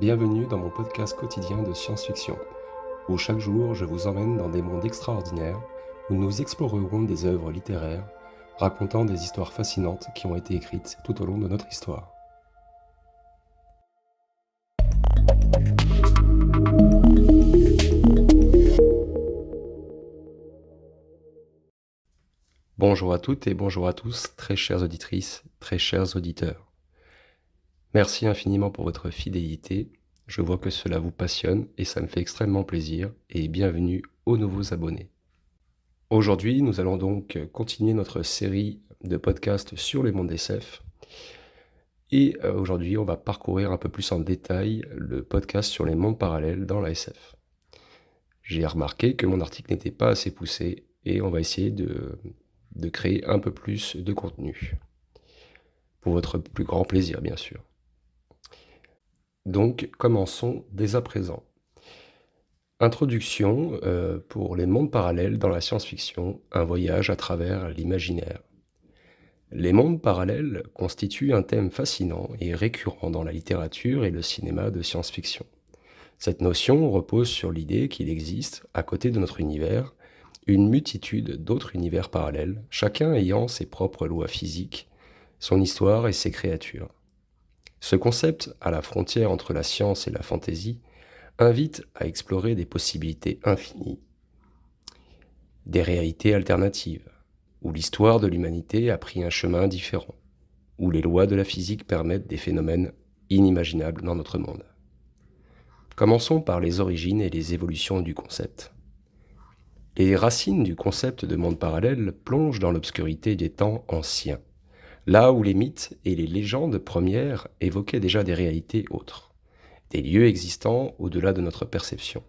Bienvenue dans mon podcast quotidien de science-fiction, où chaque jour je vous emmène dans des mondes extraordinaires, où nous explorerons des œuvres littéraires, racontant des histoires fascinantes qui ont été écrites tout au long de notre histoire. Bonjour à toutes et bonjour à tous, très chères auditrices, très chers auditeurs. Merci infiniment pour votre fidélité, je vois que cela vous passionne et ça me fait extrêmement plaisir, et bienvenue aux nouveaux abonnés. Aujourd'hui, nous allons donc continuer notre série de podcasts sur les mondes SF. Et aujourd'hui, on va parcourir un peu plus en détail le podcast sur les mondes parallèles dans la SF. J'ai remarqué que mon article n'était pas assez poussé et on va essayer de créer un peu plus de contenu. Pour votre plus grand plaisir, bien sûr. Donc, commençons dès à présent. Introduction pour les mondes parallèles dans la science-fiction, un voyage à travers l'imaginaire. Les mondes parallèles constituent un thème fascinant et récurrent dans la littérature et le cinéma de science-fiction. Cette notion repose sur l'idée qu'il existe, à côté de notre univers, une multitude d'autres univers parallèles, chacun ayant ses propres lois physiques, son histoire et ses créatures. Ce concept, à la frontière entre la science et la fantaisie, invite à explorer des possibilités infinies, des réalités alternatives, où l'histoire de l'humanité a pris un chemin différent, où les lois de la physique permettent des phénomènes inimaginables dans notre monde. Commençons par les origines et les évolutions du concept. Les racines du concept de monde parallèle plongent dans l'obscurité des temps anciens, là où les mythes et les légendes premières évoquaient déjà des réalités autres, des lieux existants au-delà de notre perception.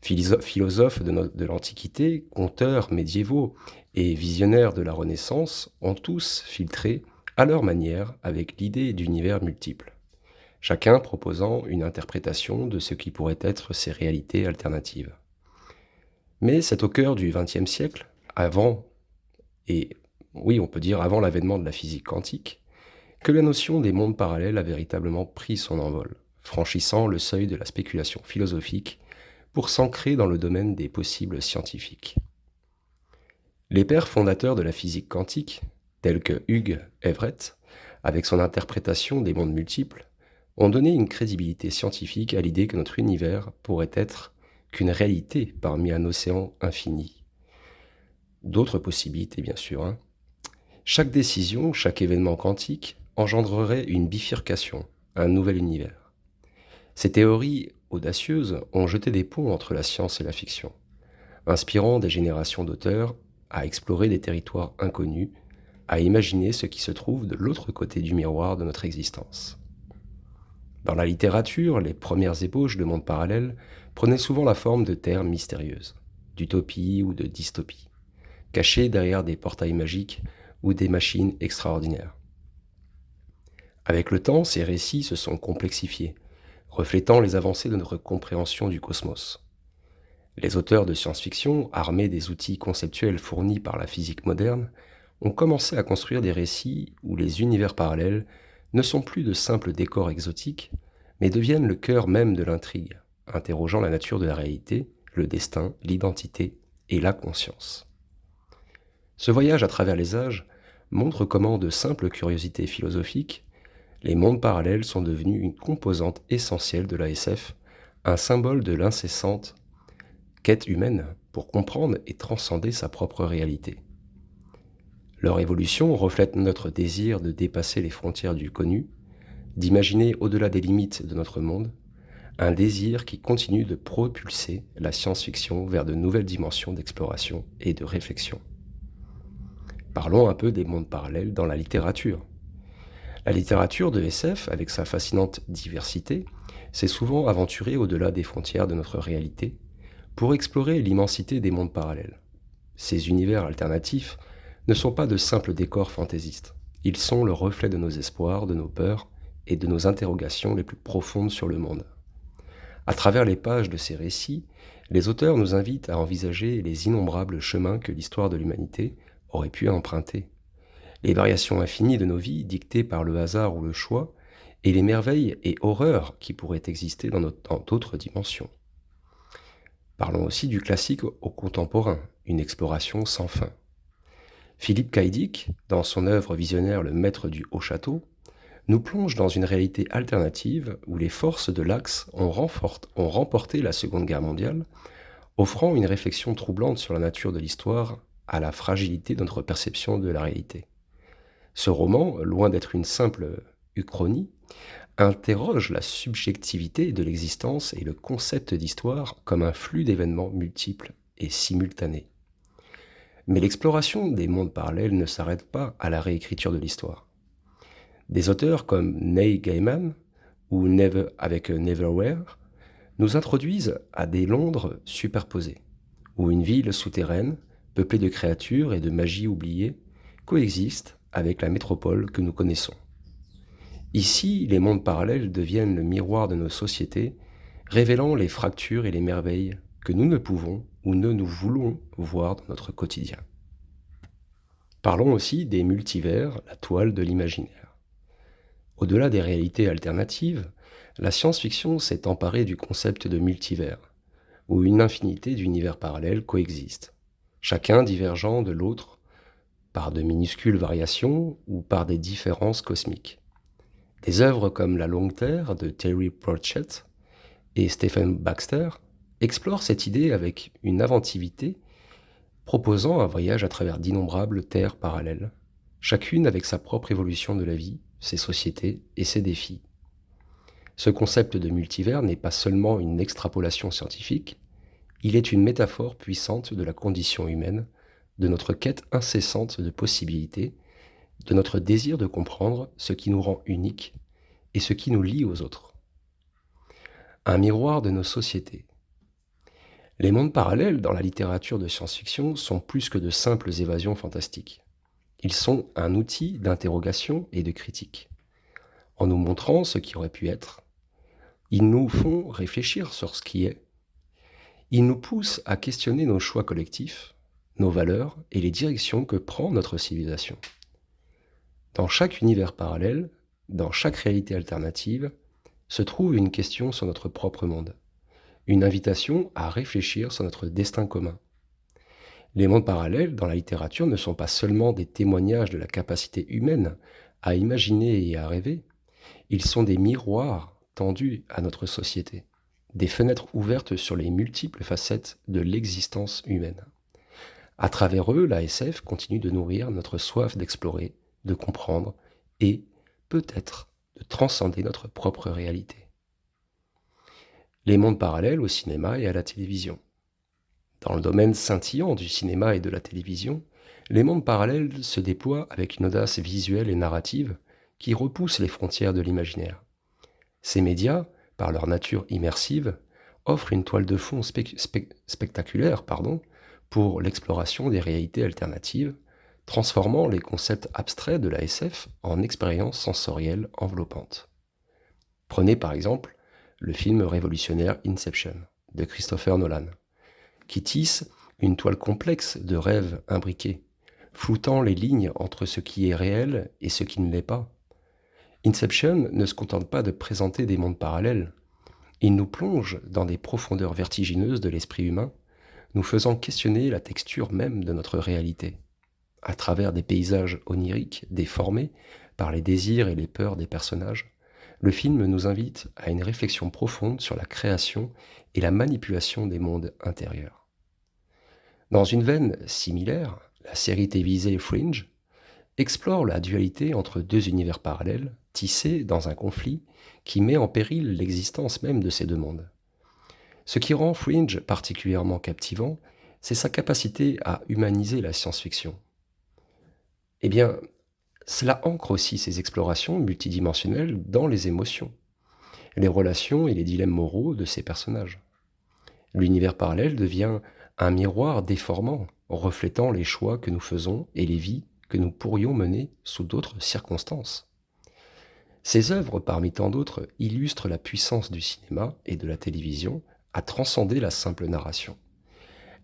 Philosophes de l'Antiquité, conteurs médiévaux et visionnaires de la Renaissance ont tous filtré, à leur manière, avec l'idée d'univers multiples, chacun proposant une interprétation de ce qui pourrait être ces réalités alternatives. Mais c'est au cœur du XXe siècle, avant l'avènement de la physique quantique, que la notion des mondes parallèles a véritablement pris son envol, franchissant le seuil de la spéculation philosophique pour s'ancrer dans le domaine des possibles scientifiques. Les pères fondateurs de la physique quantique, tels que Hugh Everett, avec son interprétation des mondes multiples, ont donné une crédibilité scientifique à l'idée que notre univers pourrait être qu'une réalité parmi un océan infini. D'autres possibilités, bien sûr. Chaque décision, chaque événement quantique engendrerait une bifurcation, un nouvel univers. Ces théories audacieuses ont jeté des ponts entre la science et la fiction, inspirant des générations d'auteurs à explorer des territoires inconnus, à imaginer ce qui se trouve de l'autre côté du miroir de notre existence. Dans la littérature, les premières ébauches de mondes parallèles prenaient souvent la forme de terres mystérieuses, d'utopie ou de dystopie, cachées derrière des portails magiques ou des machines extraordinaires. Avec le temps, ces récits se sont complexifiés, reflétant les avancées de notre compréhension du cosmos. Les auteurs de science-fiction, armés des outils conceptuels fournis par la physique moderne, ont commencé à construire des récits où les univers parallèles ne sont plus de simples décors exotiques, mais deviennent le cœur même de l'intrigue, interrogeant la nature de la réalité, le destin, l'identité et la conscience. Ce voyage à travers les âges montre comment de simples curiosités philosophiques, les mondes parallèles sont devenus une composante essentielle de la SF, un symbole de l'incessante quête humaine pour comprendre et transcender sa propre réalité. Leur évolution reflète notre désir de dépasser les frontières du connu, d'imaginer au-delà des limites de notre monde, un désir qui continue de propulser la science-fiction vers de nouvelles dimensions d'exploration et de réflexion. Parlons un peu des mondes parallèles dans la littérature. La littérature de SF, avec sa fascinante diversité, s'est souvent aventurée au-delà des frontières de notre réalité pour explorer l'immensité des mondes parallèles. Ces univers alternatifs ne sont pas de simples décors fantaisistes. Ils sont le reflet de nos espoirs, de nos peurs et de nos interrogations les plus profondes sur le monde. À travers les pages de ces récits, les auteurs nous invitent à envisager les innombrables chemins que l'histoire de l'humanité aurait pu emprunter. Les variations infinies de nos vies, dictées par le hasard ou le choix, et les merveilles et horreurs qui pourraient exister dans d'autres dimensions. Parlons aussi du classique au contemporain, une exploration sans fin. Philippe K. Dick, dans son œuvre visionnaire Le Maître du Haut Château, nous plonge dans une réalité alternative où les forces de l'Axe ont remporté la Seconde Guerre mondiale, offrant une réflexion troublante sur la nature de l'histoire à la fragilité de notre perception de la réalité. Ce roman, loin d'être une simple uchronie, interroge la subjectivité de l'existence et le concept d'histoire comme un flux d'événements multiples et simultanés. Mais l'exploration des mondes parallèles ne s'arrête pas à la réécriture de l'histoire. Des auteurs comme Neil Gaiman ou Neverwhere nous introduisent à des Londres superposés, où une ville souterraine, peuplée de créatures et de magie oubliées, coexiste avec la métropole que nous connaissons. Ici, les mondes parallèles deviennent le miroir de nos sociétés, révélant les fractures et les merveilles que nous ne pouvons ou ne nous voulons voir dans notre quotidien. Parlons aussi des multivers, la toile de l'imaginaire. Au-delà des réalités alternatives, la science-fiction s'est emparée du concept de multivers, où une infinité d'univers parallèles coexistent, chacun divergeant de l'autre par de minuscules variations ou par des différences cosmiques. Des œuvres comme La Longue Terre de Terry Pratchett et Stephen Baxter explorent cette idée avec une inventivité, proposant un voyage à travers d'innombrables terres parallèles, chacune avec sa propre évolution de la vie, ses sociétés et ses défis. Ce concept de multivers n'est pas seulement une extrapolation scientifique, il est une métaphore puissante de la condition humaine, de notre quête incessante de possibilités, de notre désir de comprendre ce qui nous rend uniques et ce qui nous lie aux autres. Un miroir de nos sociétés. Les mondes parallèles dans la littérature de science-fiction sont plus que de simples évasions fantastiques. Ils sont un outil d'interrogation et de critique. En nous montrant ce qui aurait pu être, ils nous font réfléchir sur ce qui est. Ils nous poussent à questionner nos choix collectifs, nos valeurs et les directions que prend notre civilisation. Dans chaque univers parallèle, dans chaque réalité alternative, se trouve une question sur notre propre monde, une invitation à réfléchir sur notre destin commun. Les mondes parallèles dans la littérature ne sont pas seulement des témoignages de la capacité humaine à imaginer et à rêver, ils sont des miroirs tendus à notre société, des fenêtres ouvertes sur les multiples facettes de l'existence humaine. À travers eux, la SF continue de nourrir notre soif d'explorer, de comprendre et, peut-être, de transcender notre propre réalité. Les mondes parallèles au cinéma et à la télévision. Dans le domaine scintillant du cinéma et de la télévision, les mondes parallèles se déploient avec une audace visuelle et narrative qui repousse les frontières de l'imaginaire. Ces médias, par leur nature immersive, offrent une toile de fond spectaculaire pour l'exploration des réalités alternatives, transformant les concepts abstraits de la SF en expériences sensorielles enveloppantes. Prenez par exemple le film révolutionnaire Inception de Christopher Nolan, qui tisse une toile complexe de rêves imbriqués, floutant les lignes entre ce qui est réel et ce qui ne l'est pas. Inception ne se contente pas de présenter des mondes parallèles, il nous plonge dans des profondeurs vertigineuses de l'esprit humain, nous faisant questionner la texture même de notre réalité, à travers des paysages oniriques déformés par les désirs et les peurs des personnages. Le film nous invite à une réflexion profonde sur la création et la manipulation des mondes intérieurs. Dans une veine similaire, la série télévisée Fringe explore la dualité entre deux univers parallèles tissés dans un conflit qui met en péril l'existence même de ces deux mondes. Ce qui rend Fringe particulièrement captivant, c'est sa capacité à humaniser la science-fiction. Eh bien, cela ancre aussi ces explorations multidimensionnelles dans les émotions, les relations et les dilemmes moraux de ces personnages. L'univers parallèle devient un miroir déformant, reflétant les choix que nous faisons et les vies que nous pourrions mener sous d'autres circonstances. Ces œuvres, parmi tant d'autres, illustrent la puissance du cinéma et de la télévision à transcender la simple narration.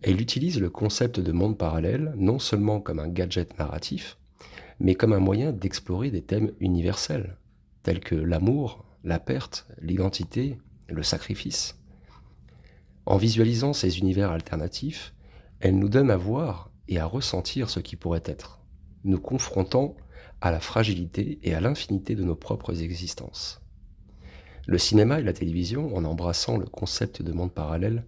Elles utilisent le concept de monde parallèle non seulement comme un gadget narratif, mais comme un moyen d'explorer des thèmes universels, tels que l'amour, la perte, l'identité, le sacrifice. En visualisant ces univers alternatifs, elle nous donne à voir et à ressentir ce qui pourrait être, nous confrontant à la fragilité et à l'infinité de nos propres existences. Le cinéma et la télévision, en embrassant le concept de monde parallèle,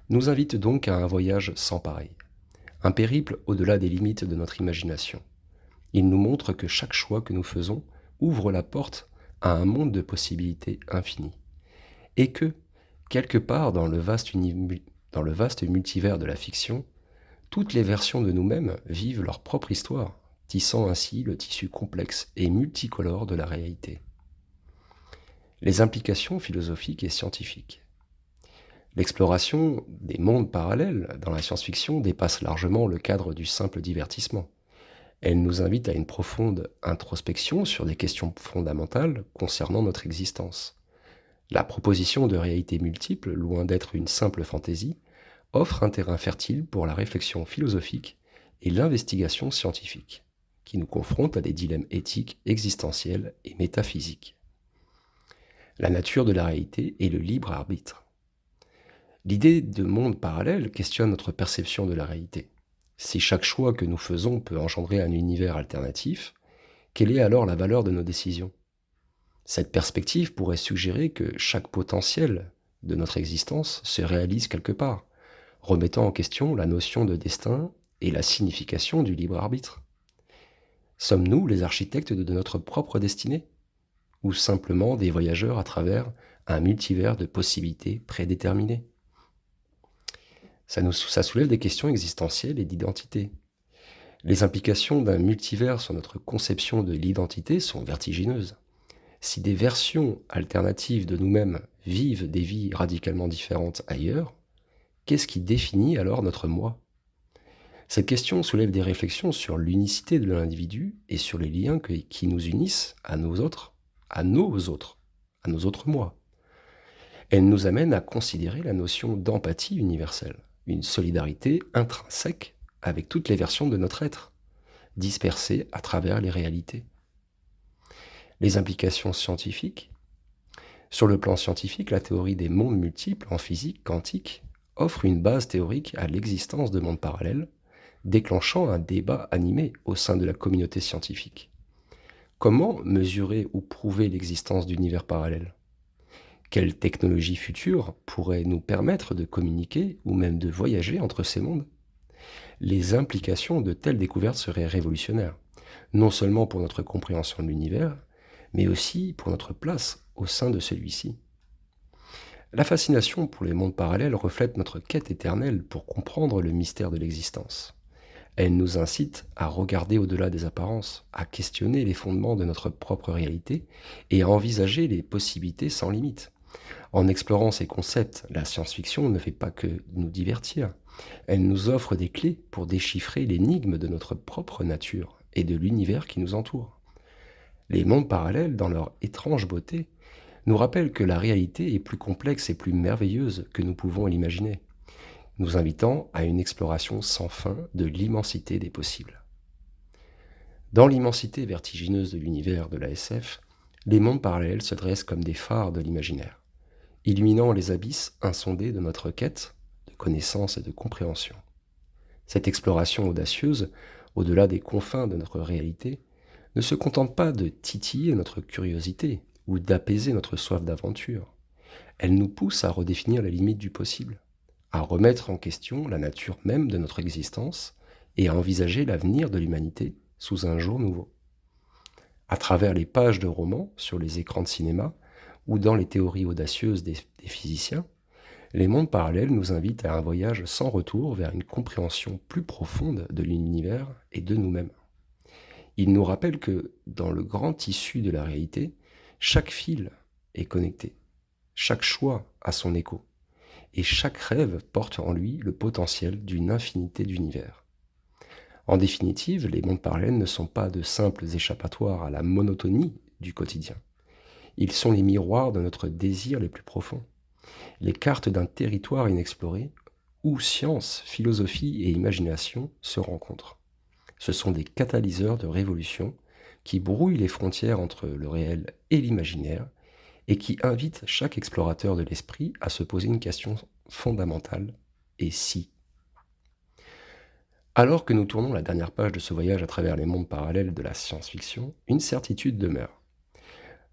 nous invitent donc à un voyage sans pareil, un périple au-delà des limites de notre imagination. Il nous montre que chaque choix que nous faisons ouvre la porte à un monde de possibilités infinies, et que, quelque part dans le vaste multivers de la fiction, toutes les versions de nous-mêmes vivent leur propre histoire, tissant ainsi le tissu complexe et multicolore de la réalité. Les implications philosophiques et scientifiques. L'exploration des mondes parallèles dans la science-fiction dépasse largement le cadre du simple divertissement. Elle nous invite à une profonde introspection sur des questions fondamentales concernant notre existence. La proposition de réalités multiples, loin d'être une simple fantaisie, offre un terrain fertile pour la réflexion philosophique et l'investigation scientifique, qui nous confrontent à des dilemmes éthiques, existentiels et métaphysiques. La nature de la réalité et le libre arbitre. L'idée de monde parallèle questionne notre perception de la réalité. Si chaque choix que nous faisons peut engendrer un univers alternatif, quelle est alors la valeur de nos décisions? Cette perspective pourrait suggérer que chaque potentiel de notre existence se réalise quelque part, remettant en question la notion de destin et la signification du libre arbitre. Sommes-nous les architectes de notre propre destinée? Ou simplement des voyageurs à travers un multivers de possibilités prédéterminées? Ça soulève des questions existentielles et d'identité. Les implications d'un multivers sur notre conception de l'identité sont vertigineuses. Si des versions alternatives de nous-mêmes vivent des vies radicalement différentes ailleurs, qu'est-ce qui définit alors notre moi? Cette question soulève des réflexions sur l'unicité de l'individu et sur les liens qui nous unissent à nos autres, à nos autres, à nos autres moi. Elle nous amène à considérer la notion d'empathie universelle, une solidarité intrinsèque avec toutes les versions de notre être, dispersées à travers les réalités. Les implications scientifiques. Sur le plan scientifique, la théorie des mondes multiples en physique quantique offre une base théorique à l'existence de mondes parallèles, déclenchant un débat animé au sein de la communauté scientifique. Comment mesurer ou prouver l'existence d'univers parallèles? Quelle technologie future pourrait nous permettre de communiquer ou même de voyager entre ces mondes? Les implications de telles découvertes seraient révolutionnaires, non seulement pour notre compréhension de l'univers, mais aussi pour notre place au sein de celui-ci. La fascination pour les mondes parallèles reflète notre quête éternelle pour comprendre le mystère de l'existence. Elle nous incite à regarder au-delà des apparences, à questionner les fondements de notre propre réalité et à envisager les possibilités sans limite. En explorant ces concepts, la science-fiction ne fait pas que nous divertir. Elle nous offre des clés pour déchiffrer l'énigme de notre propre nature et de l'univers qui nous entoure. Les mondes parallèles, dans leur étrange beauté, nous rappellent que la réalité est plus complexe et plus merveilleuse que nous pouvons l'imaginer, nous invitant à une exploration sans fin de l'immensité des possibles. Dans l'immensité vertigineuse de l'univers de la SF, les mondes parallèles se dressent comme des phares de l'imaginaire, illuminant les abysses insondés de notre quête de connaissance et de compréhension. Cette exploration audacieuse, au-delà des confins de notre réalité, ne se contente pas de titiller notre curiosité ou d'apaiser notre soif d'aventure. Elle nous pousse à redéfinir les limites du possible, à remettre en question la nature même de notre existence et à envisager l'avenir de l'humanité sous un jour nouveau. À travers les pages de romans sur les écrans de cinéma ou dans les théories audacieuses des physiciens, les mondes parallèles nous invitent à un voyage sans retour vers une compréhension plus profonde de l'univers et de nous-mêmes. Ils nous rappellent que, dans le grand tissu de la réalité, chaque fil est connecté, chaque choix a son écho, et chaque rêve porte en lui le potentiel d'une infinité d'univers. En définitive, les mondes parallèles ne sont pas de simples échappatoires à la monotonie du quotidien. Ils sont les miroirs de notre désir les plus profonds, les cartes d'un territoire inexploré où science, philosophie et imagination se rencontrent. Ce sont des catalyseurs de révolution qui brouille les frontières entre le réel et l'imaginaire, et qui invite chaque explorateur de l'esprit à se poser une question fondamentale: et si? Alors que nous tournons la dernière page de ce voyage à travers les mondes parallèles de la science-fiction, une certitude demeure.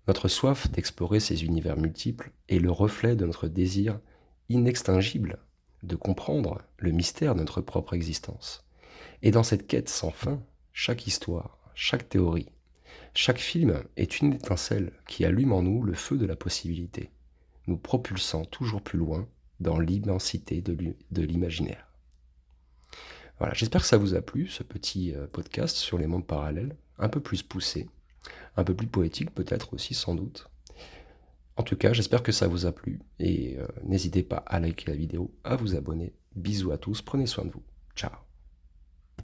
Notre soif d'explorer ces univers multiples est le reflet de notre désir inextinguible de comprendre le mystère de notre propre existence. Et dans cette quête sans fin, chaque histoire, chaque théorie, chaque film est une étincelle qui allume en nous le feu de la possibilité, nous propulsant toujours plus loin dans l'immensité de l'imaginaire. Voilà, j'espère que ça vous a plu, ce petit podcast sur les mondes parallèles, un peu plus poussé, un peu plus poétique peut-être aussi sans doute. En tout cas, j'espère que ça vous a plu et n'hésitez pas à liker la vidéo, à vous abonner. Bisous à tous, prenez soin de vous. Ciao.